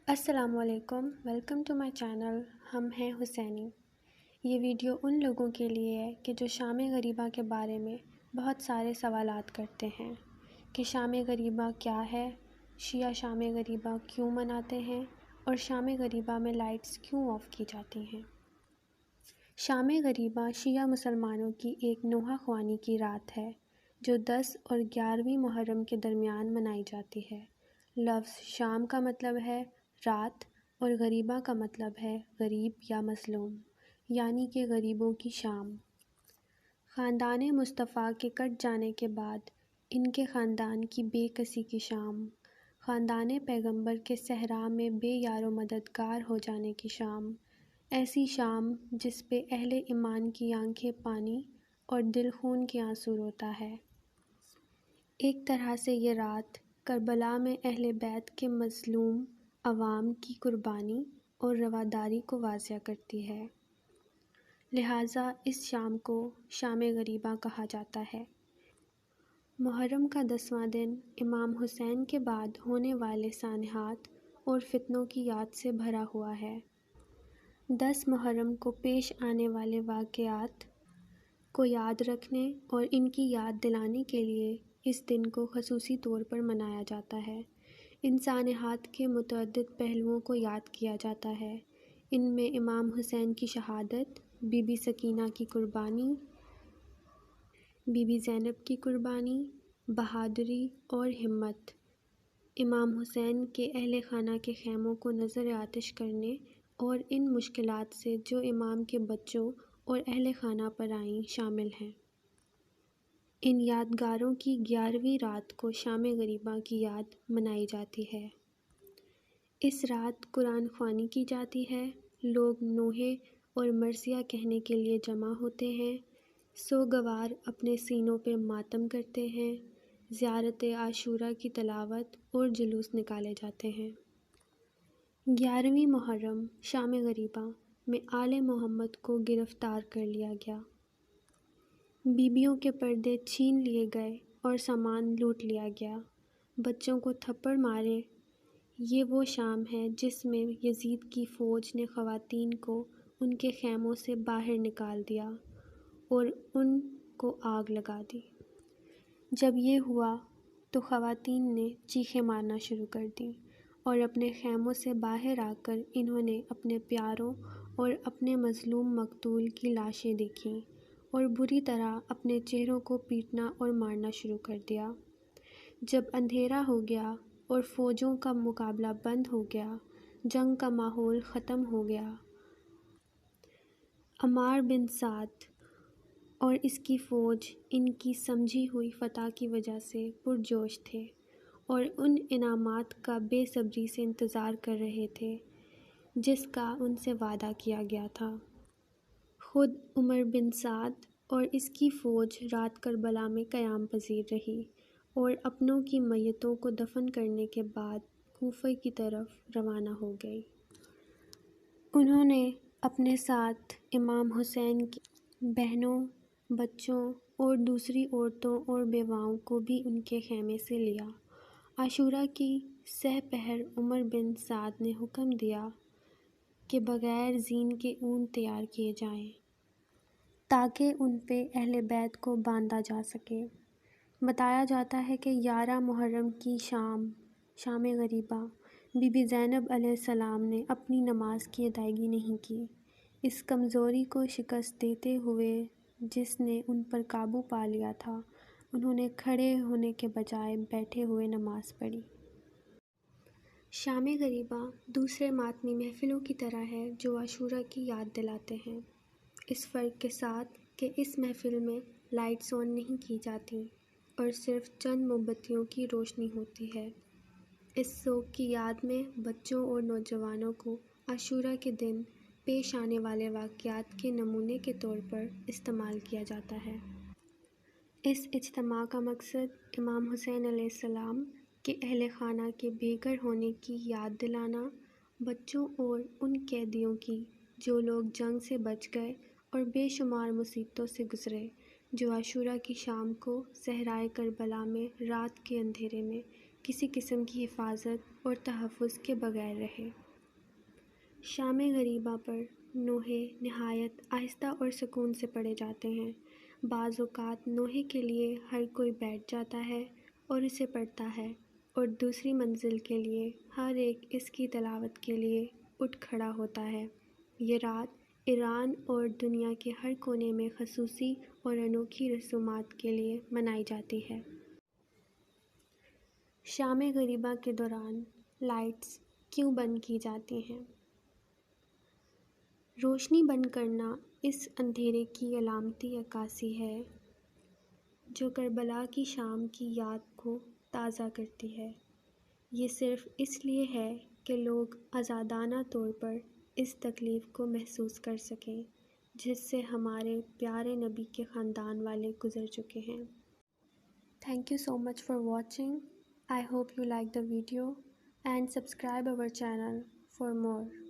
السلام علیکم، welcome to my channel. ہم ہیں حسینی۔ یہ ویڈیو ان لوگوں کے لیے ہے کہ جو شام غریبہ کے بارے میں بہت سارے سوالات کرتے ہیں کہ شام غریبہ کیا ہے، شیعہ شام غریبہ کیوں مناتے ہیں اور شام غریبہ میں لائٹس کیوں آف کی جاتی ہیں۔ شام غریبہ شیعہ مسلمانوں کی ایک نوحہ خوانی کی رات ہے جو 10 اور 11ویں محرم کے درمیان منائی جاتی ہے۔ لفظ شام کا مطلب ہے رات اور غریبہ کا مطلب ہے غریب یا مظلوم، یعنی کہ غریبوں کی شام۔ خاندان مصطفیٰ کے کٹ جانے کے بعد ان کے خاندان کی بے کسی کی شام، خاندان پیغمبر کے صحرا میں بے یار و مددگار ہو جانے کی شام، ایسی شام جس پہ اہل ایمان کی آنکھیں پانی اور دل خون کے آنسو روتا ہے۔ ایک طرح سے یہ رات کربلا میں اہل بیت کے مظلوم عوام کی قربانی اور رواداری کو واضح کرتی ہے، لہٰذا اس شام کو شام غریبہ کہا جاتا ہے۔ محرم کا 10واں دن امام حسین کے بعد ہونے والے سانحات اور فتنوں کی یاد سے بھرا ہوا ہے۔ 10 محرم کو پیش آنے والے واقعات کو یاد رکھنے اور ان کی یاد دلانے کے لیے اس دن کو خصوصی طور پر منایا جاتا ہے۔ ان سانحات کے متعدد پہلوؤں کو یاد کیا جاتا ہے۔ ان میں امام حسین کی شہادت، بی بی سکینہ کی قربانی، بی بی زینب کی قربانی، بہادری اور ہمت، امام حسین کے اہل خانہ کے خیموں کو نذر آتش کرنے اور ان مشکلات سے جو امام کے بچوں اور اہل خانہ پر آئیں شامل ہیں۔ ان یادگاروں کی 11ویں رات کو شام غریبہ کی یاد منائی جاتی ہے۔ اس رات قرآن خوانی کی جاتی ہے، لوگ نوحے اور مرثیہ کہنے کے لیے جمع ہوتے ہیں، سوگوار اپنے سینوں پہ ماتم کرتے ہیں، زیارت عاشوراء کی تلاوت اور جلوس نکالے جاتے ہیں۔ 11ویں محرم شام غریبہ میں آل محمد کو گرفتار کر لیا گیا، بیویوں کے پردے چھین لیے گئے اور سامان لوٹ لیا گیا، بچوں کو تھپڑ مارے۔ یہ وہ شام ہے جس میں یزید کی فوج نے خواتین کو ان کے خیموں سے باہر نکال دیا اور ان کو آگ لگا دی۔ جب یہ ہوا تو خواتین نے چیخیں مارنا شروع کر دیں اور اپنے خیموں سے باہر آ کر انہوں نے اپنے پیاروں اور اپنے مظلوم مقتول کی لاشیں دیکھیں اور بری طرح اپنے چہروں کو پیٹنا اور مارنا شروع کر دیا۔ جب اندھیرا ہو گیا اور فوجوں کا مقابلہ بند ہو گیا، جنگ کا ماحول ختم ہو گیا، عمار بن سعد اور اس کی فوج ان کی سمجھی ہوئی فتح کی وجہ سے پرجوش تھے اور ان انعامات کا بے صبری سے انتظار کر رہے تھے جس کا ان سے وعدہ کیا گیا تھا۔ خود عمر بن سعد اور اس کی فوج رات کربلا میں قیام پذیر رہی اور اپنوں کی میتوں کو دفن کرنے کے بعد کوفہ کی طرف روانہ ہو گئی۔ انہوں نے اپنے ساتھ امام حسین کی بہنوں، بچوں اور دوسری عورتوں اور بیواؤں کو بھی ان کے خیمے سے لیا۔ عاشوراء کی سہ پہر عمر بن سعد نے حکم دیا کہ بغیر زین کے اونٹ تیار کیے جائیں تاکہ ان پہ اہل بیت کو باندھا جا سکے۔ بتایا جاتا ہے کہ 11 محرم کی شام غریبہ بی بی زینب علیہ السلام نے اپنی نماز کی ادائیگی نہیں کی۔ اس کمزوری کو شکست دیتے ہوئے جس نے ان پر قابو پا لیا تھا، انہوں نے کھڑے ہونے کے بجائے بیٹھے ہوئے نماز پڑھی۔ شام غریبہ دوسرے ماتمی محفلوں کی طرح ہے جو عاشوراء کی یاد دلاتے ہیں، اس فرق کے ساتھ کہ اس محفل میں لائٹس آن نہیں کی جاتی اور صرف چند موم بتیوں کی روشنی ہوتی ہے۔ اس سوگ کی یاد میں بچوں اور نوجوانوں کو عاشوراء کے دن پیش آنے والے واقعات کے نمونے کے طور پر استعمال کیا جاتا ہے۔ اس اجتماع کا مقصد امام حسین علیہ السلام کے اہل خانہ کے بے گھر ہونے کی یاد دلانا، بچوں اور ان قیدیوں کی جو لوگ جنگ سے بچ گئے اور بے شمار مصیبتوں سے گزرے، جو عاشوراء کی شام کو صحرائے کربلا میں رات کے اندھیرے میں کسی قسم کی حفاظت اور تحفظ کے بغیر رہے۔ شام غریبہ پر نوحے نہایت آہستہ اور سکون سے پڑھے جاتے ہیں۔ بعض اوقات نوحے کے لیے ہر کوئی بیٹھ جاتا ہے اور اسے پڑھتا ہے، اور دوسری منزل کے لیے ہر ایک اس کی تلاوت کے لیے اٹھ کھڑا ہوتا ہے۔ یہ رات ایران اور دنیا کے ہر کونے میں خصوصی اور انوکھی رسومات کے لیے منائی جاتی ہے۔ شام غریبہ کے دوران لائٹس کیوں بند کی جاتی ہیں؟ روشنی بند کرنا اس اندھیرے کی علامتی عکاسی ہے جو کربلا کی شام کی یاد کو تازہ کرتی ہے۔ یہ صرف اس لیے ہے کہ لوگ آزادانہ طور پر اس تکلیف کو محسوس کر سکیں جس سے ہمارے پیارے نبی کے خاندان والے گزر چکے ہیں۔ Thank you so much for watching. I hope you like the video and subscribe our channel for more.